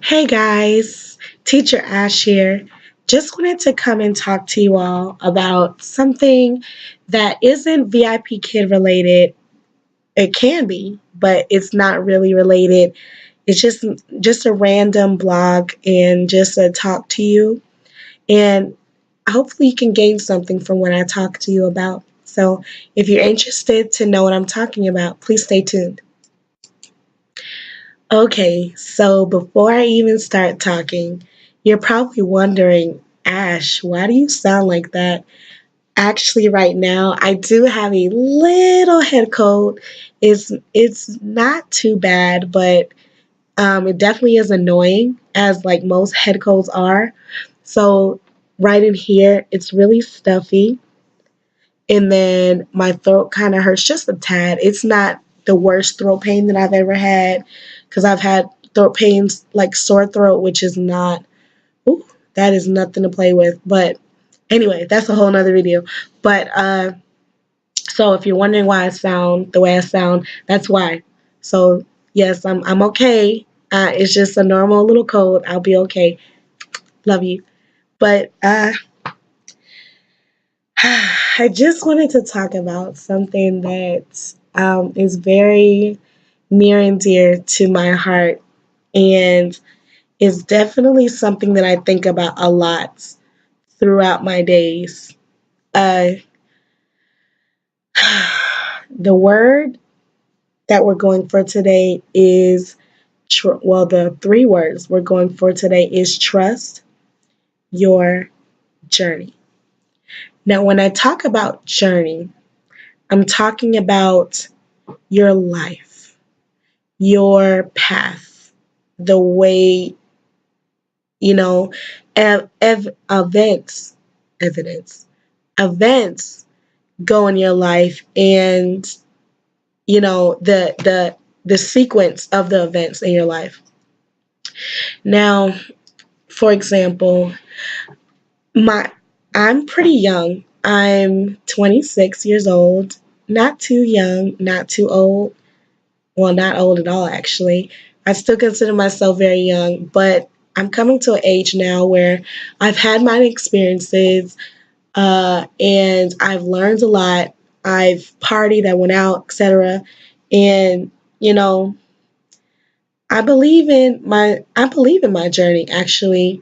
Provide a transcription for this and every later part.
Hey guys, Teacher Ash here. Just wanted to come and talk to you all about something that isn't VIP kid related. It can be, but it's not really related. It's just a random blog and just a talk to you. And hopefully you can gain something from what I talk to you about. So if you're interested to know what I'm talking about, please stay tuned. Okay, so before I even start talking, you're probably wondering, Ash, why do you sound like that? Actually, right now, I do have a little head cold. It's not too bad, but it definitely is annoying, as like most head colds are. So right in here, it's really stuffy, and then my throat kind of hurts just a tad. It's not the worst throat pain that I've ever had because I've had throat pains like sore throat, which is not, ooh, that is nothing to play with. But anyway, that's a whole nother video. But so if you're wondering why I sound the way I sound, that's why. So yes, I'm okay. It's just a normal little cold. I'll be okay. Love you. But I just wanted to talk about something that is very near and dear to my heart, and is definitely something that I think about a lot throughout my days. Uh, the word that we're going for today is, the three words we're going for today is trust your journey. Now, when I talk about journey, I'm talking about your life, your path, the way, you know, events, evidence, events go in your life, and the sequence of the events in your life. Now, for example, my I'm pretty young. I'm 26 years old. Not too young, not too old. Well, not old at all, actually. I still consider myself very young, but I'm coming to an age now where I've had my experiences, and I've learned a lot. I've partied, I went out, etc. And you know, I believe in my journey. Actually,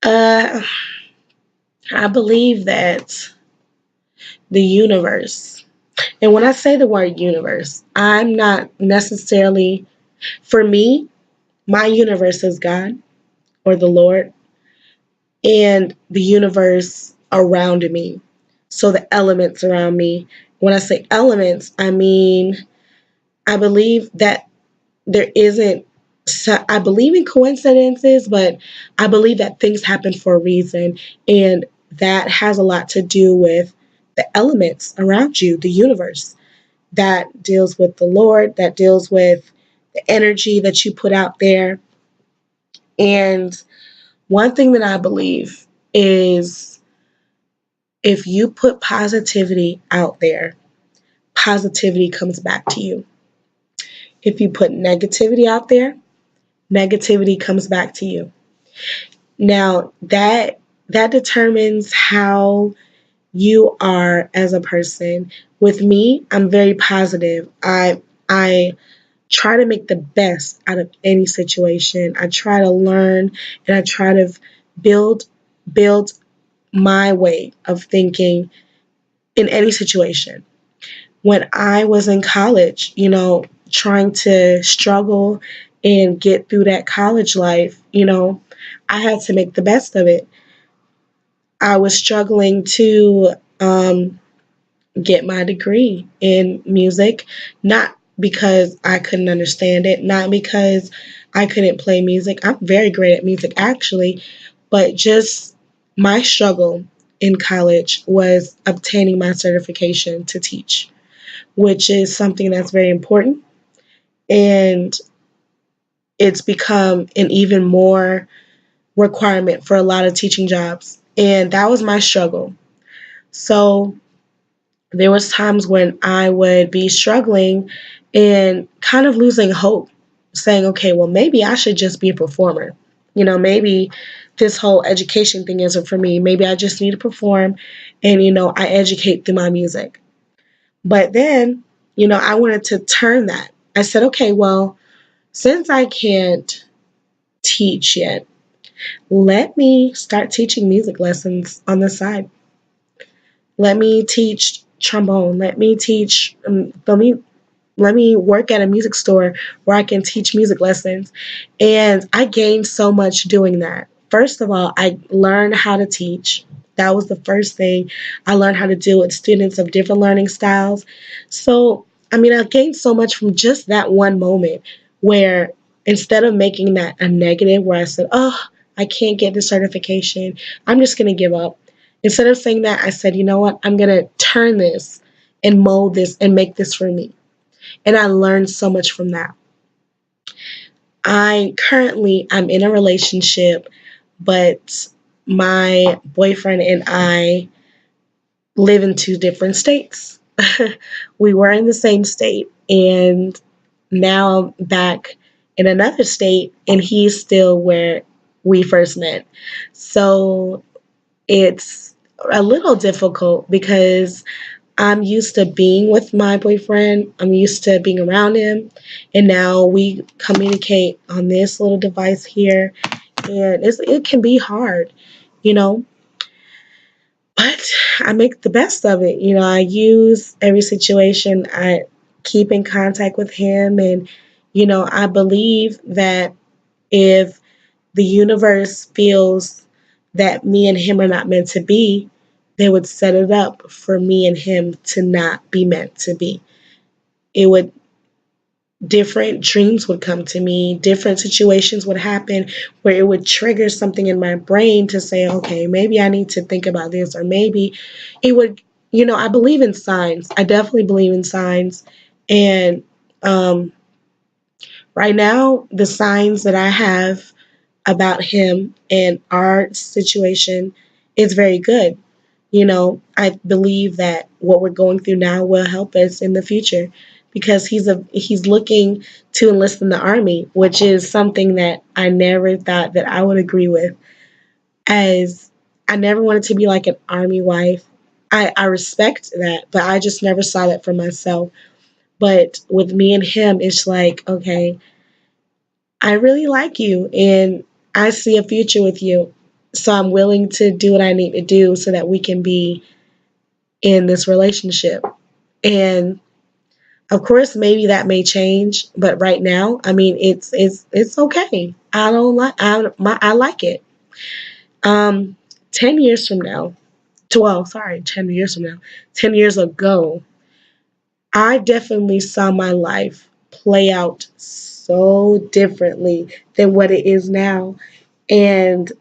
uh, I believe that the universe, and when I say the word universe, I'm not necessarily, for me, my universe is God or the Lord, and the universe around me. So the elements around me. When I say elements, I mean, I believe that there isn't, I believe in coincidences, but I believe that things happen for a reason. And that has a lot to do with the elements around you, the universe that deals with the Lord, that deals with the energy that you put out there. And one thing that I believe is, if you put positivity out there, positivity comes back to you. If you put negativity out there, negativity comes back to you. Now, that determines how you are as a person. With me, I'm very positive. I try to make the best out of any situation. I try to learn, and I try to build build my way of thinking in any situation. When I was in college, trying to struggle and get through that college life, I had to make the best of it. I was struggling to get my degree in music, not because I couldn't understand it, not because I couldn't play music. I'm very great at music, actually, but just my struggle in college was obtaining my certification to teach, which is something that's very important. And it's become an even more requirement for a lot of teaching jobs. And that was my struggle. So there was times when I would be struggling and kind of losing hope. saying, okay, well, maybe I should just be a performer. Maybe this whole education thing isn't for me. Maybe I just need to perform and, I educate through my music. But then, I wanted to turn that. I said, okay, well, since I can't teach yet, let me start teaching music lessons on the side. Let me teach trombone. Let me work at a music store where I can teach music lessons. And I gained so much doing that. First of all, I learned how to teach. That was the first thing. I learned how to deal with students of different learning styles. So, I gained so much from just that one moment where instead of making that a negative, where I said, oh, I can't get the certification, I'm just going to give up. Instead of saying that, I said, you know what? I'm going to turn this and mold this and make this for me. And I learned so much from that. I'm in a relationship, but my boyfriend and I live in two different states. We were in the same state, and now I'm back in another state, and he's still where we first met. So it's a little difficult because I'm used to being with my boyfriend. I'm used to being around him. And now we communicate on this little device here. And it can be hard, you know, but I make the best of it. I use every situation. I keep in contact with him. And, I believe that if the universe feels that me and him are not meant to be, they would set it up for me and him to not be meant to be. It would Different dreams would come to me, different situations would happen where it would trigger something in my brain to say, okay, maybe I need to think about this, or maybe it would, I believe in signs. I definitely believe in signs. And um, right now, the signs that I have about him and our situation is very good. I believe that what we're going through now will help us in the future because he's looking to enlist in the army, which is something that I never thought that I would agree with. As I never wanted to be like an army wife. I respect that, but I just never saw that for myself. But with me and him, it's like, okay, I really like you and I see a future with you. So I'm willing to do what I need to do so that we can be in this relationship. And of course, maybe that may change, but right now, it's okay. I like it. Um, 10 years from now, 12, sorry, 10 years from now, 10 years ago, I definitely saw my life play out so differently than what it is now. And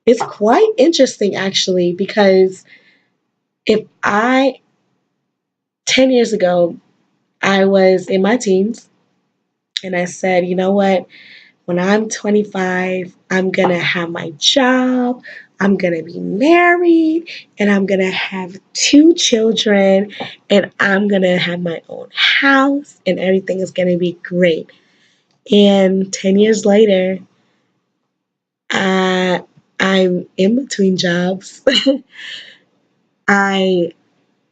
it's quite interesting actually because if I 10 years ago I was in my teens and I said, you know what, when I'm 25, I'm going to have my job, I'm going to be married, and I'm going to have two children, and I'm going to have my own house, and everything is going to be great. And 10 years later, uh, I'm in between jobs. I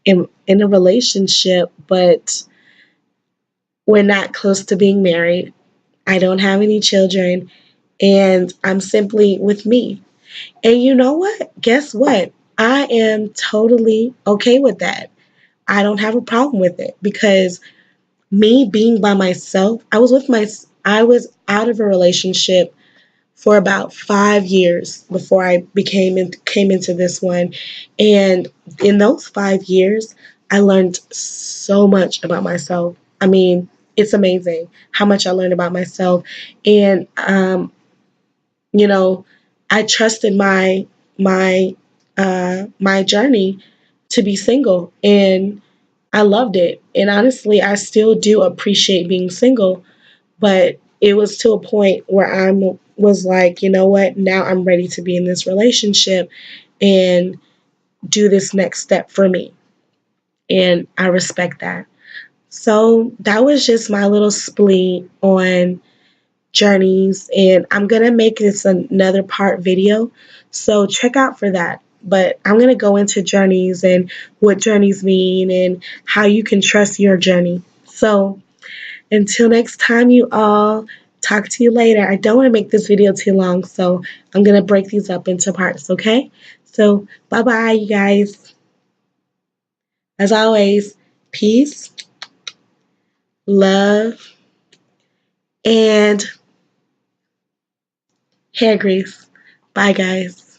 am in a relationship, but we're not close to being married. I don't have any children, and I'm simply with me. And you know what? Guess what? I am totally okay with that. I don't have a problem with it because me being by myself, I was out of a relationship for about 5 years before I came into this one. And in those 5 years, I learned so much about myself. It's amazing how much I learned about myself. And you know, I trusted my journey to be single, and I loved it. And honestly, I still do appreciate being single, but it was to a point where I was like, you know what? Now I'm ready to be in this relationship and do this next step for me. And I respect that. So that was just my little spleen on journeys, and I'm gonna make this another part video, so check out for that. But I'm gonna go into journeys and what journeys mean and how you can trust your journey. So until next time, you all, talk to you later. I don't want to make this video too long, so I'm gonna break these up into parts, okay? So bye bye, you guys. As always, peace, love, and hair grease. Bye, guys.